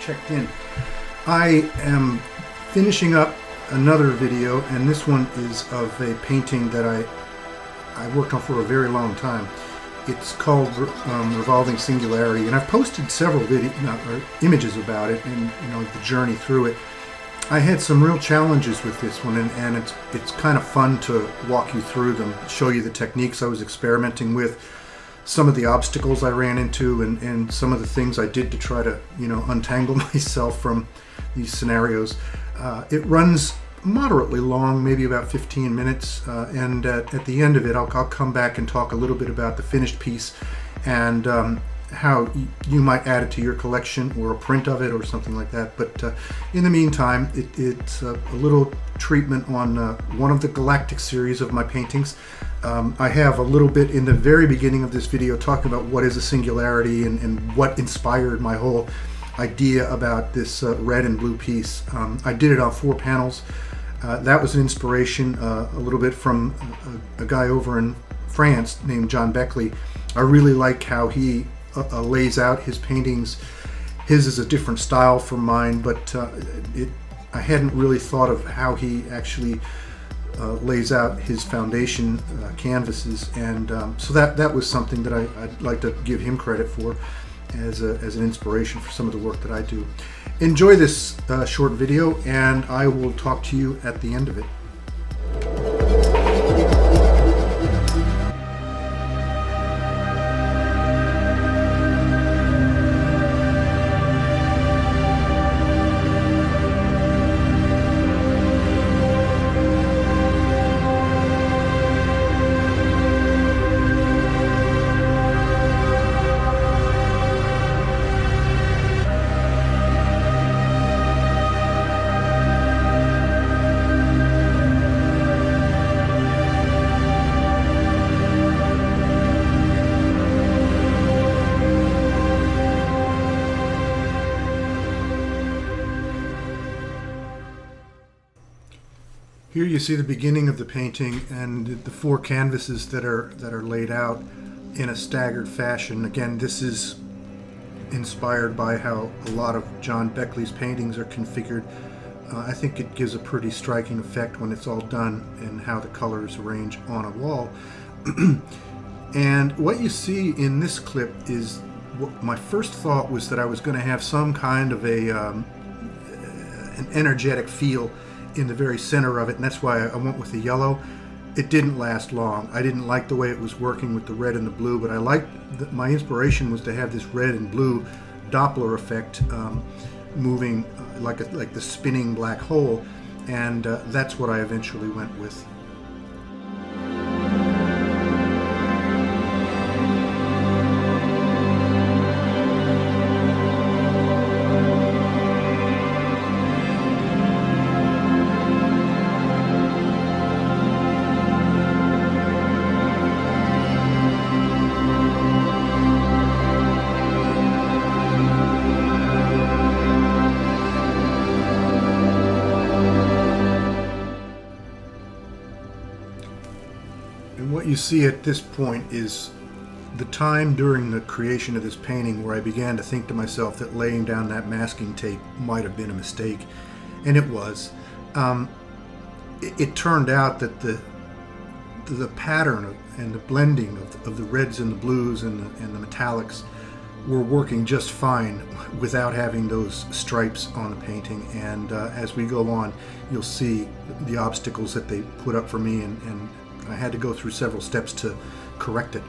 checked in. I am finishing up another video, and this one is of a painting that I worked on for a very long time. It's called Revolving Singularity, and I've posted several images about it and the journey through it. I had some real challenges with this one, and it's kind of fun to walk you through them, show you the techniques I was experimenting with, some of the obstacles I ran into, and some of the things I did to try to untangle myself from these scenarios. It runs moderately long, maybe about 15 minutes, and at the end of it I'll come back and talk a little bit about the finished piece and how you might add it to your collection, or a print of it or something like that. But in the meantime, it's a little treatment on one of the galactic series of my paintings. I have a little bit in the very beginning of this video talking about what is a singularity and what inspired my whole idea about this red and blue piece. I did it on 4 panels. That was an inspiration a little bit from a guy over in France named John Beckley. I really like how he lays out his paintings. His is a different style from mine, but I hadn't really thought of how he actually lays out his foundation canvases, and so that was something that I'd like to give him credit for as an inspiration for some of the work that I do. Enjoy this short video, and I will talk to you at the end of it. Here you see the beginning of the painting and the 4 canvases that are laid out in a staggered fashion. Again, this is inspired by how a lot of John Beckley's paintings are configured. I think it gives a pretty striking effect when it's all done, and how the colors arrange on a wall. And what you see in this clip is what my first thought was, that I was going to have some kind of an energetic feel in the very center of it, and that's why I went with the yellow. It didn't last long. I didn't like the way it was working with the red and the blue, but I liked my inspiration was to have this red and blue Doppler effect moving like the spinning black hole, and that's what I eventually went with. And what you see at this point is the time during the creation of this painting where I began to think to myself that laying down that masking tape might have been a mistake, and it was. It turned out that the pattern and the blending of the reds and the blues and the metallics were working just fine without having those stripes on the painting. And as we go on, you'll see the obstacles that they put up for me, and I had to go through several steps to correct it.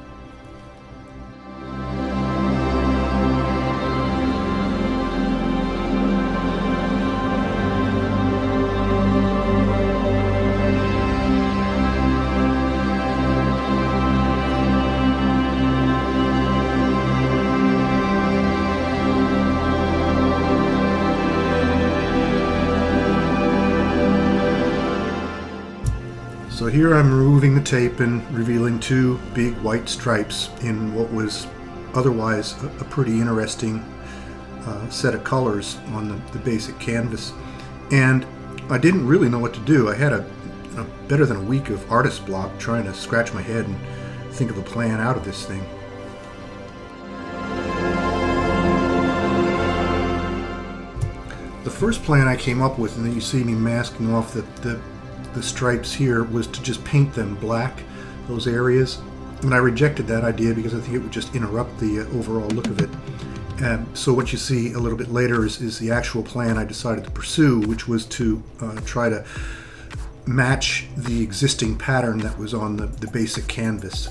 So here I'm removing the tape and revealing 2 big white stripes in what was otherwise a pretty interesting set of colors on the basic canvas. And I didn't really know what to do. I had a better than a week of artist block trying to scratch my head and think of a plan out of this thing. the first plan I came up with, and that you see me masking off the stripes here, was to just paint them black, those areas. And I rejected that idea because I think it would just interrupt the overall look of it. So what you see a little bit later is the actual plan I decided to pursue, which was to try to match the existing pattern that was on the basic canvas.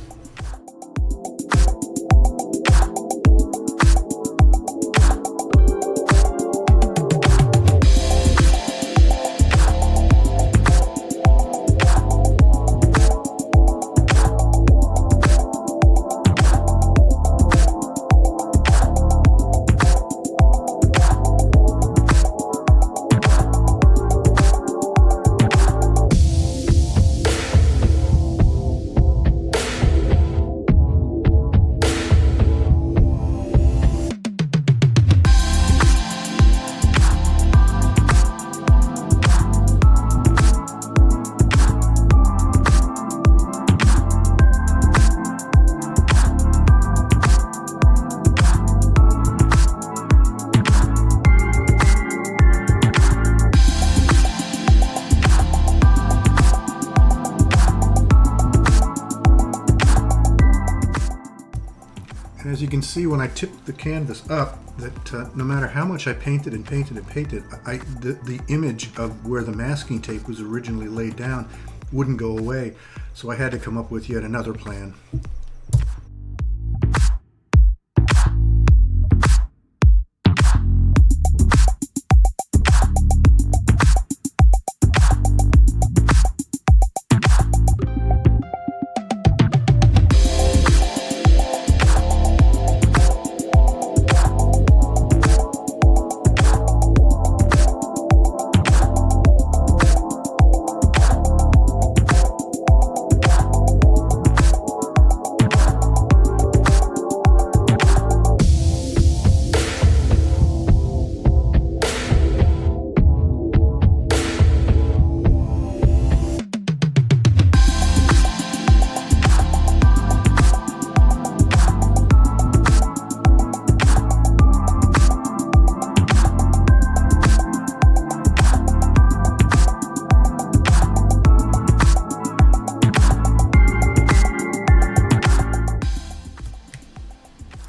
As you can see, when I tipped the canvas up, that no matter how much I painted and painted and painted, the image of where the masking tape was originally laid down wouldn't go away. So I had to come up with yet another plan.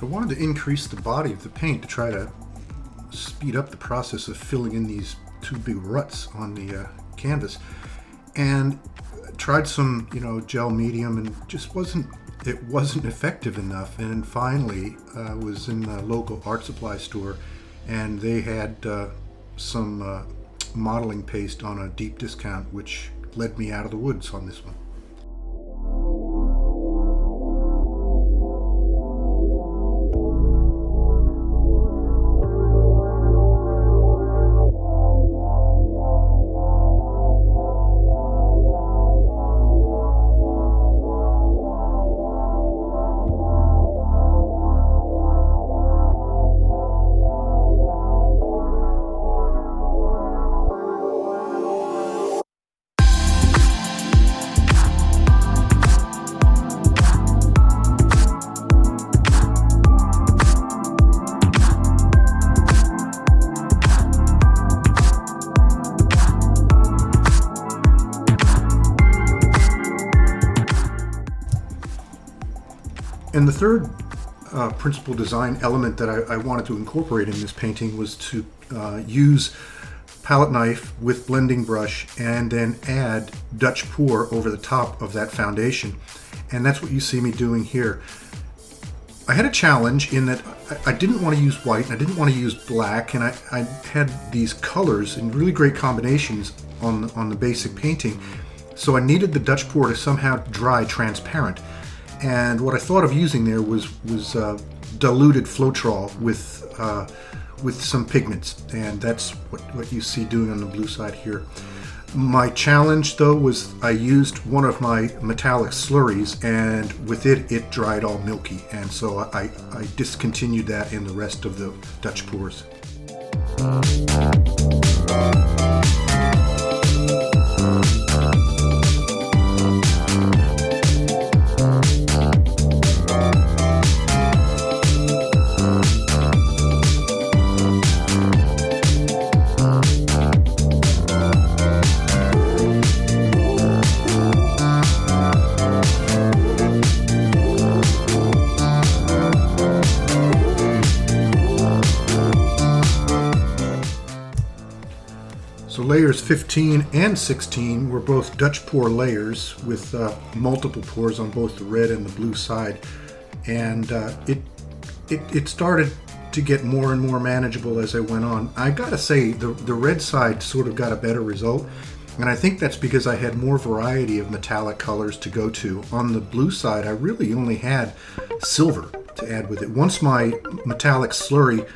I wanted to increase the body of the paint to try to speed up the process of filling in these two big ruts on the canvas, and tried some gel medium, and just wasn't effective enough. And then finally was in the local art supply store, and they had some modeling paste on a deep discount, which led me out of the woods on this one. And the third principal design element that I wanted to incorporate in this painting was to use palette knife with blending brush and then add Dutch pour over the top of that foundation. And that's what you see me doing here. I had a challenge in that I didn't want to use white and I didn't want to use black, and I had these colors in really great combinations on the basic painting. So I needed the Dutch pour to somehow dry transparent. And what I thought of using there was diluted Floetrol with some pigments, and that's what you see doing on the blue side here. My challenge though was I used one of my metallic slurries, and with it dried all milky, and so I discontinued that in the rest of the Dutch pours. layers 15 and 16 were both Dutch pour layers with multiple pours on both the red and the blue side, and it started to get more and more manageable as I went on. I gotta say, the red side sort of got a better result, and I think that's because I had more variety of metallic colors to go to. On the blue side, I really only had silver to add with it. Once my metallic slurry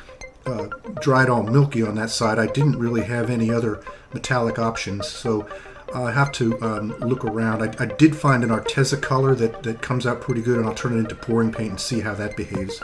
dried all milky on that side, I didn't really have any other metallic options, so I'll have to look around. I did find an Arteza color that comes out pretty good, and I'll turn it into pouring paint and see how that behaves.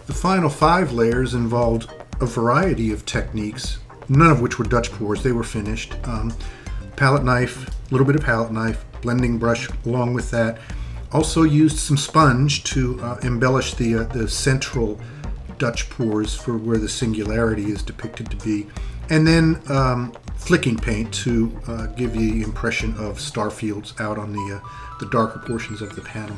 The final 5 layers involved a variety of techniques, none of which were Dutch pours. They were finished. Palette knife, a little bit of palette knife, blending brush along with that. Also used some sponge to embellish the central Dutch pours for where the singularity is depicted to be. And then flicking paint to give you the impression of star fields out on the darker portions of the panel.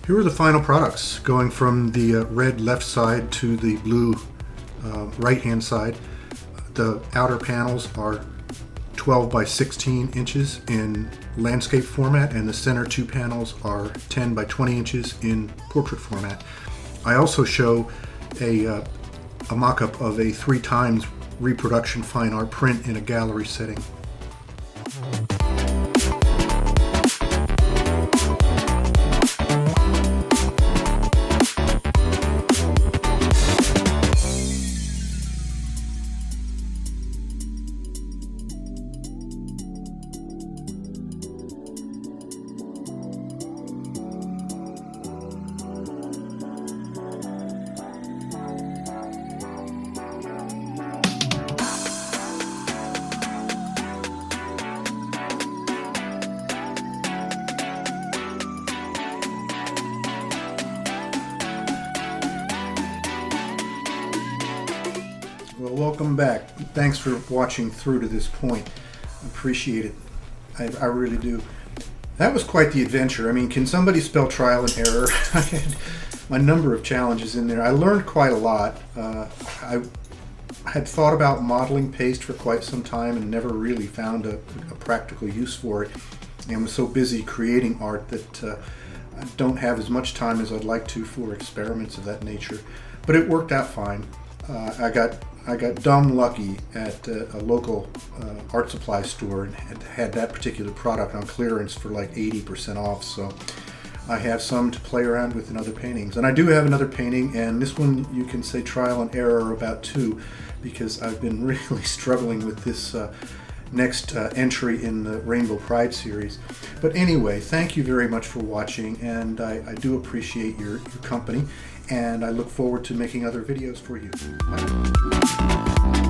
Here are the final products, going from the red left side to the blue right hand side. The outer panels are 12 by 16 inches in landscape format, and the center 2 panels are 10 by 20 inches in portrait format. I also show a mock-up of a 3x reproduction fine art print in a gallery setting. Well, welcome back. Thanks for watching through to this point. I appreciate it. I really do. That was quite the adventure. I mean, can somebody spell trial and error? I had my number of challenges in there. I learned quite a lot. I had thought about modeling paste for quite some time and never really found a practical use for it, and was so busy creating art that I don't have as much time as I'd like to for experiments of that nature. But it worked out fine. I got dumb lucky at a local art supply store and had that particular product on clearance for like 80% off, so I have some to play around with in other paintings. And I do have another painting, and this one you can say trial and error about too, because I've been really struggling with this next entry in the Rainbow Pride series. But anyway, thank you very much for watching, and I do appreciate your company, and I look forward to making other videos for you. Bye.